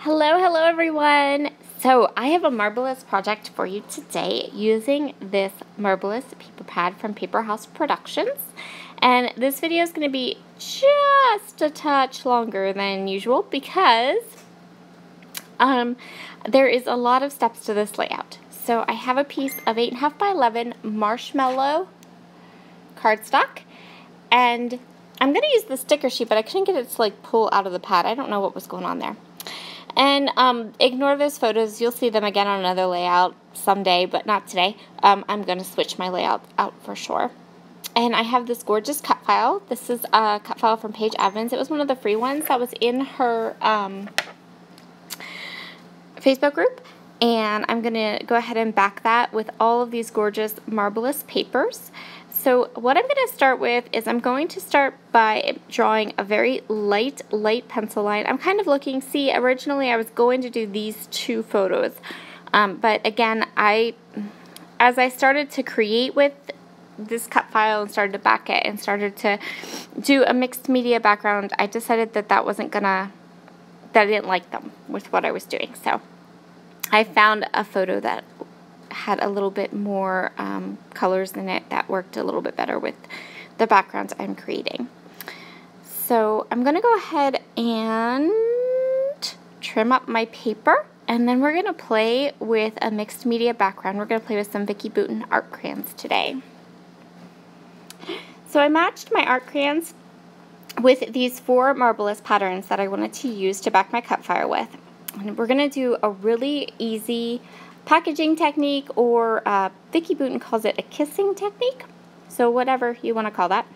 Hello, hello everyone. So I have a marvelous project for you today using this marvelous paper pad from Paper House Productions. And this video is going to be just a touch longer than usual because there is a lot of steps to this layout. So I have a piece of 8.5 by 11 marshmallow cardstock, and I'm going to use the sticker sheet, but I couldn't get it to pull out of the pad. I don't know what was going on there. And ignore those photos. You'll see them again on another layout someday, but not today. I'm going to switch my layout out for sure. And I have this gorgeous cut file. This is a cut file from Paige Evans. It was one of the free ones that was in her Facebook group. And I'm going to go ahead and back that with all of these gorgeous marvelous papers. So what I'm going to start with is I'm going to start by drawing a very light pencil line. I'm kind of looking, see, originally I was going to do these two photos. But again, as I started to create with this cut file and started to back it and started to do a mixed media background, I decided that that I didn't like them with what I was doing. So I found a photo that had a little bit more colors in it that worked a little bit better with the backgrounds I'm creating. So I'm going to go ahead and trim up my paper, and then we're going to play with a mixed media background. We're going to play with some Vicki Boutin art crayons today. So I matched my art crayons with these 4 marvelous patterns that I wanted to use to back my cut file with. And we're going to do a really easy packaging technique, or Vicki Boutin calls it a kissing technique, so whatever you want to call that.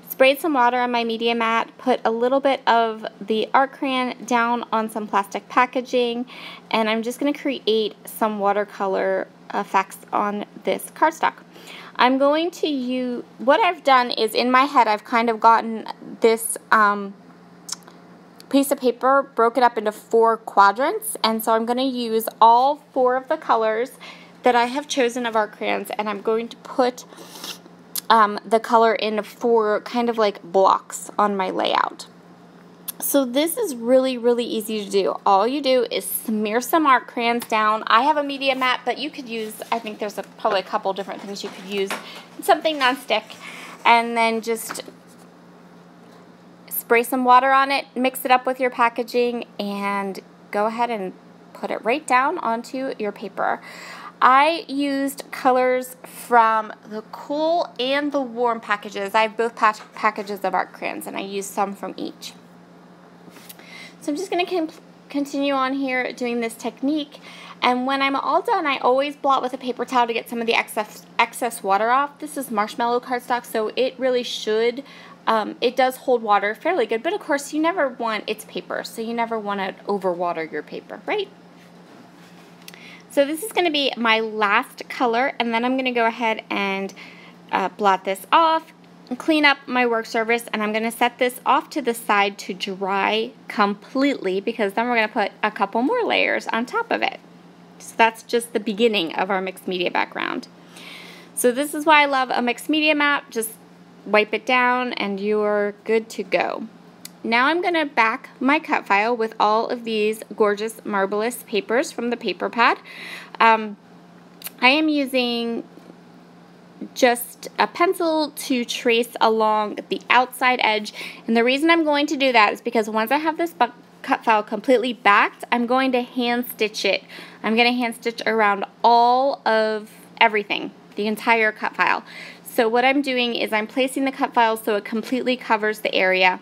Sprayed some water on my media mat, put a little bit of the art crayon down on some plastic packaging, and I'm just going to create some watercolor effects on this cardstock. I'm going to use, what I've done is in my head I've kind of gotten this piece of paper, broke it up into 4 quadrants, and so I'm going to use all 4 of the colors that I have chosen of art crayons, and I'm going to put the color in 4 kind of like blocks on my layout. So this is really easy to do. All you do is smear some art crayons down. I have a media mat, but you could use, I think there's probably a couple different things you could use, something nonstick, and then just spray some water on it, mix it up with your packaging, and go ahead and put it right down onto your paper. I used colors from the cool and the warm packages. I have both packages of art crayons, and I used some from each. So I'm just going to continue on here doing this technique, and when I'm all done, I always blot with a paper towel to get some of the excess water off. This is marshmallow cardstock, so it really should it does hold water fairly good, but of course you never want, it's paper, so you never want to overwater your paper, right? So this is going to be my last color, and then I'm going to go ahead and blot this off and clean up my work surface, and I'm going to set this off to the side to dry completely, because then we're going to put a couple more layers on top of it. So that's just the beginning of our mixed media background. So this is why I love a mixed media mat. Just wipe it down and you're good to go. Now I'm going to back my cut file with all of these gorgeous marvelous papers from the paper pad. I am using just a pencil to trace along the outside edge, and the reason I'm going to do that is because once I have this cut file completely backed, I'm going to hand stitch it. I'm going to hand stitch around all of everything, the entire cut file. So what I'm doing is I'm placing the cut file so it completely covers the area,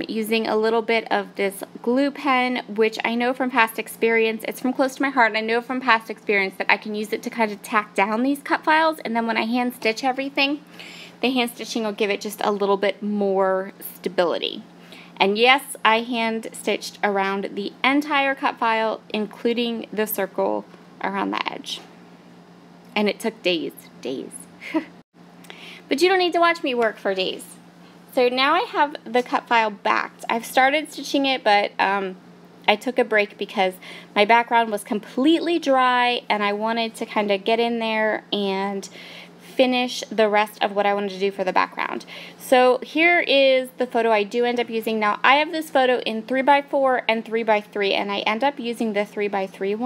using a little bit of this glue pen, which I know from past experience, it's from close to my heart, and I know from past experience that I can use it to kind of tack down these cut files, and then when I hand stitch everything, the hand stitching will give it just a little bit more stability. And yes, I hand stitched around the entire cut file, including the circle around the edge. And it took days. But you don't need to watch me work for days. So now I have the cut file backed. I've started stitching it, but I took a break because my background was completely dry, and I wanted to kind of get in there and finish the rest of what I wanted to do for the background. So here is the photo I do end up using. Now I have this photo in 3x4 and 3x3, and I end up using the 3x3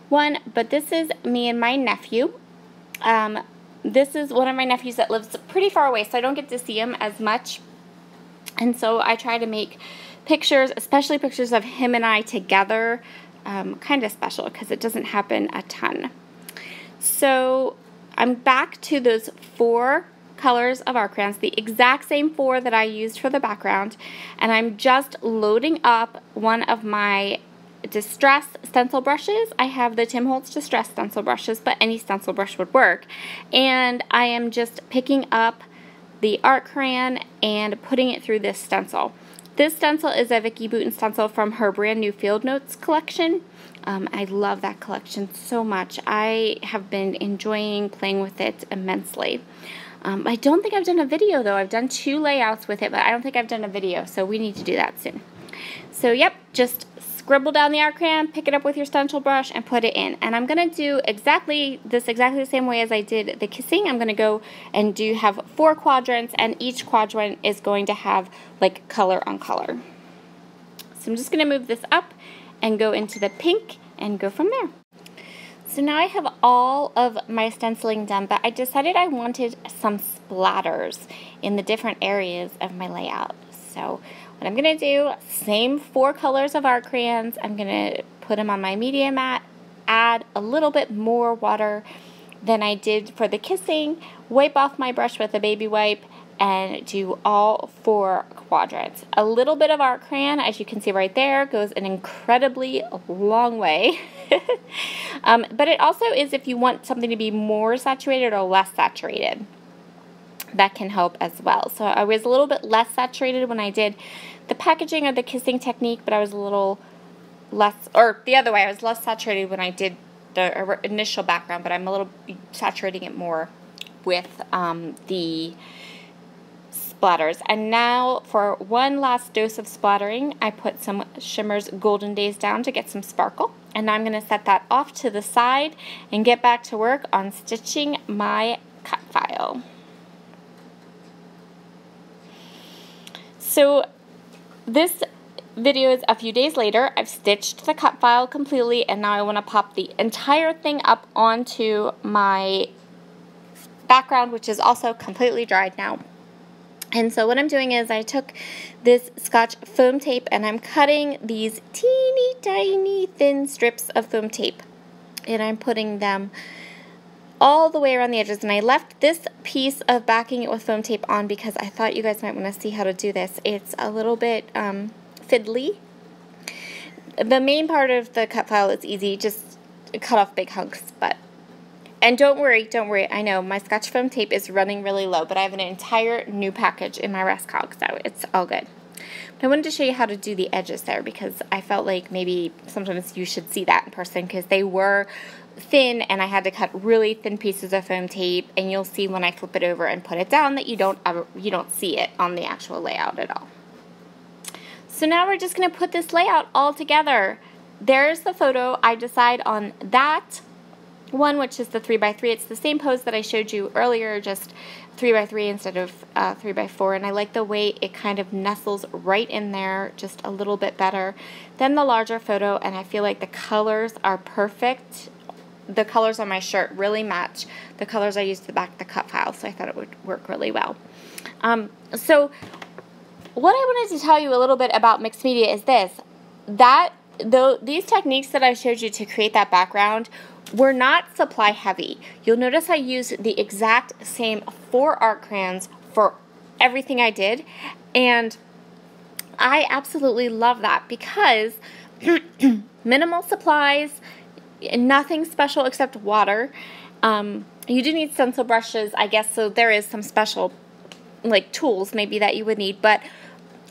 one, but this is me and my nephew. This is one of my nephews that lives pretty far away, so I don't get to see him as much. And so I try to make pictures, especially pictures of him and I together, kind of special because it doesn't happen a ton. So I'm back to those 4 colors of art crayons, the exact same 4 that I used for the background, and I'm just loading up one of my Distress stencil brushes. I have the Tim Holtz Distress stencil brushes, but any stencil brush would work. And I am just picking up the art crayon and putting it through this stencil. This stencil is a Vicki Boutin stencil from her brand new Field Notes collection. I love that collection so much. I have been enjoying playing with it immensely. I don't think I've done a video though. I've done 2 layouts with it, but I don't think I've done a video, so we need to do that soon. So yep, just scribble down the art crayon, pick it up with your stencil brush, and put it in. And I'm going to do exactly the same way as I did the kissing. I'm going to go and have 4 quadrants, and each quadrant is going to have like color on color. So I'm just going to move this up and go into the pink and go from there. So now I have all of my stenciling done, but I decided I wanted some splatters in the different areas of my layout. So what I'm going to do, same 4 colors of art crayons, I'm going to put them on my media mat, add a little bit more water than I did for the kissing, wipe off my brush with a baby wipe, and do all 4 quadrants. A little bit of art crayon, as you can see right there, goes an incredibly long way. But it also is if you want something to be more saturated or less saturated. That can help as well. So I was a little bit less saturated when I did the packaging or the kissing technique, but I was a little less, or the other way, I was less saturated when I did the initial background, but I'm a little saturating it more with the splatters. And now for one last dose of splattering, I put some Shimmer's Golden Days down to get some sparkle. And now I'm going to set that off to the side and get back to work on stitching my cut file. So this video is a few days later. I've stitched the cut file completely, and now I want to pop the entire thing up onto my background, which is also completely dried now. And so what I'm doing is I took this Scotch foam tape and I'm cutting these teeny tiny thin strips of foam tape, and I'm putting them all the way around the edges. And I left this piece of backing it with foam tape on because I thought you guys might want to see how to do this. It's a little bit fiddly. The main part of the cut file is easy, just cut off big hunks. And don't worry, I know my Scotch foam tape is running really low, but I have an entire new package in my rest cog, so it's all good. But I wanted to show you how to do the edges there because I felt like maybe sometimes you should see that in person because they were thin and I had to cut really thin pieces of foam tape, and you'll see when I flip it over and put it down that you don't see it on the actual layout at all. So now we're just going to put this layout all together. There's the photo. I decide on that one, which is the 3x3. It's the same pose that I showed you earlier, just 3x3 instead of 3x4, and I like the way it kind of nestles right in there just a little bit better than the larger photo, and I feel like the colors are perfect. The colors on my shirt really match the colors I used to back the cut file, so I thought it would work really well. So what I wanted to tell you a little bit about mixed media is this, that these techniques that I showed you to create that background were not supply heavy. You'll notice I used the exact same 4 art crayons for everything I did, and I absolutely love that because minimal supplies, nothing special except water. You do need stencil brushes, I guess, so there is some special like tools maybe that you would need, but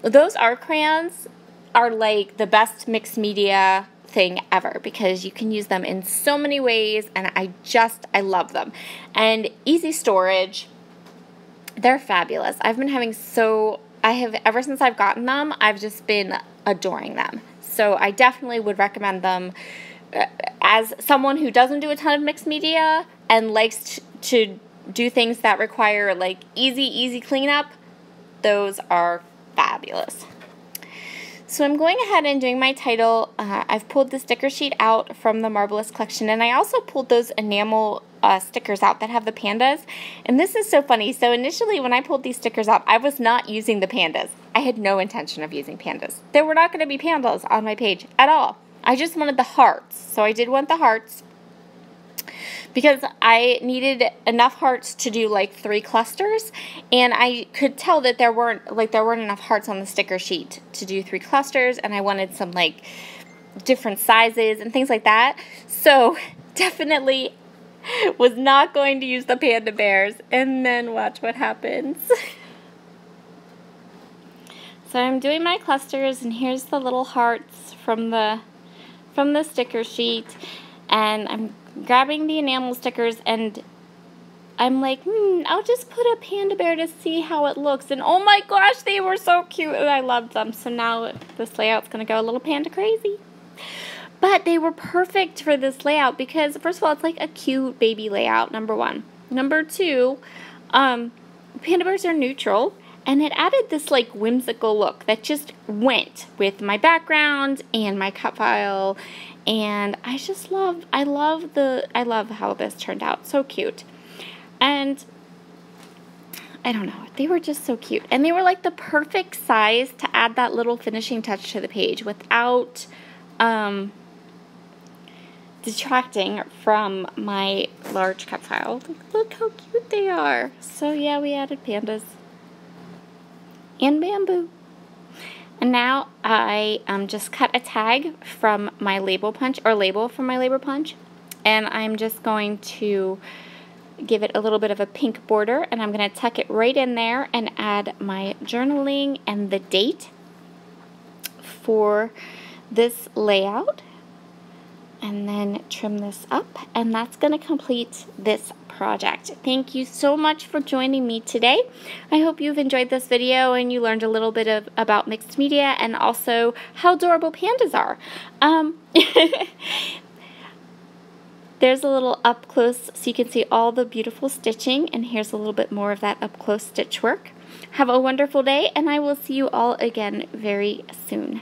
those art crayons are like the best mixed media thing ever because you can use them in so many ways, and I love them. And easy storage, they're fabulous. I've been having ever since I've gotten them, I've just been adoring them. So I definitely would recommend them as someone who doesn't do a ton of mixed media and likes to do things that require like easy cleanup, those are fabulous. So I'm going ahead and doing my title. I've pulled the sticker sheet out from the Marvelous collection, and I also pulled those enamel stickers out that have the pandas. And this is so funny. So initially when I pulled these stickers out, I was not using the pandas. I had no intention of using pandas. There were not going to be pandas on my page at all. I just wanted the hearts. So I did want the hearts, because I needed enough hearts to do like 3 clusters, and I could tell that there weren't enough hearts on the sticker sheet to do 3 clusters, and I wanted some like different sizes and things like that. So definitely was not going to use the panda bears, and then watch what happens. So I'm doing my clusters, and here's the little hearts from the sticker sheet, and I'm grabbing the enamel stickers, and I'm like, I'll just put a panda bear to see how it looks. And oh my gosh, they were so cute, and I loved them. So now this layout's going to go a little panda crazy. But they were perfect for this layout because, first of all, it's like a cute baby layout, number 1. Number 2, panda bears are neutral, and it added this like whimsical look that just went with my background and my cut file. And I love how this turned out. So cute. And I don't know, they were just so cute. And they were like the perfect size to add that little finishing touch to the page without detracting from my large cut file. Look how cute they are. So yeah, we added pandas and bamboo. And now I just cut a tag from my label punch, or label from my label punch, and I'm just going to give it a little bit of a pink border, and I'm going to tuck it right in there and add my journaling and the date for this layout, and then trim this up, and that's going to complete this project. Thank you so much for joining me today. I hope you've enjoyed this video and you learned a little bit about mixed media, and also how adorable pandas are. There's a little up close so you can see all the beautiful stitching, and here's a little bit more of that up close stitch work. Have a wonderful day, and I will see you all again very soon.